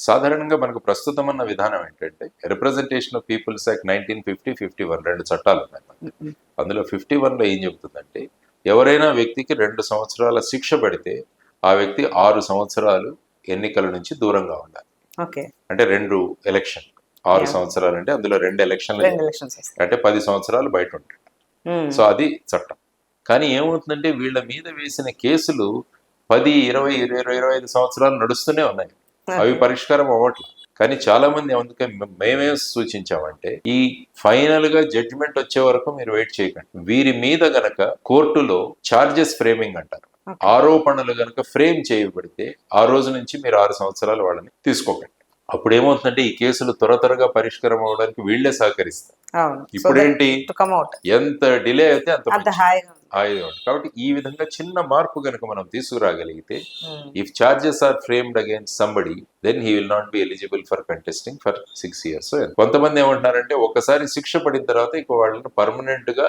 సాధారణంగా మనకు ప్రస్తుతం ఉన్న విధానం ఏంటంటే రిప్రజెంటేషన్ ఆఫ్ పీపుల్స్ యాక్ట్ 1950-51 రెండు చట్టాలు ఉన్నాయి మనకి. అందులో 51లో ఏం చెబుతుందంటే ఎవరైనా వ్యక్తికి 2 సంవత్సరాల శిక్ష పడితే ఆ వ్యక్తి 6 సంవత్సరాలు ఎన్నికల నుంచి దూరంగా ఉండాలి. అంటే 2 ఎలక్షన్ 6 సంవత్సరాలు అంటే అందులో 2 ఎలక్షన్లు అంటే 10 సంవత్సరాలు బయట ఉంటాడు. సో అది చట్టం. కానీ ఏమవుతుందంటే వీళ్ళ మీద వేసిన కేసులు 10, 20, 25 సంవత్సరాలు నడుస్తూనే ఉన్నాయి. అవి పరిష్కారం అవ్వట్లేదు. కానీ చాలా మంది అందుకే మేమే సూచించామంటే ఈ ఫైనల్ గా జడ్జిమెంట్ వచ్చే వరకు మీరు వెయిట్ చేయకండి. వీరి మీద గనక కోర్టులో చార్జెస్ ఫ్రేమింగ్ అంటారు, ఆరోపణలు గనక ఫ్రేమ్ చేయబడితే ఆ రోజు నుంచి మీరు 6 సంవత్సరాలు వాళ్ళని తీసుకోకండి. అప్పుడు ఏమవుతుందంటే ఈ కేసులు త్వరగా పరిష్కారం అవ్వడానికి వీళ్లే సహకరిస్తారు. ఇప్పుడేంటి ఎంత డిలే అయితే అంత హాయిగా ఉంది. కాబట్టి ఈ విధంగా చిన్న మార్పు కనుక మనం తీసుకురాగలిగితే if charges are framed against somebody then he will not be eligible for contesting for 6 years. కొంతమంది ఏమంటున్నారంటే ఒకసారి శిక్ష పడిన తర్వాత ఇక వాళ్ళని పర్మనెంట్ గా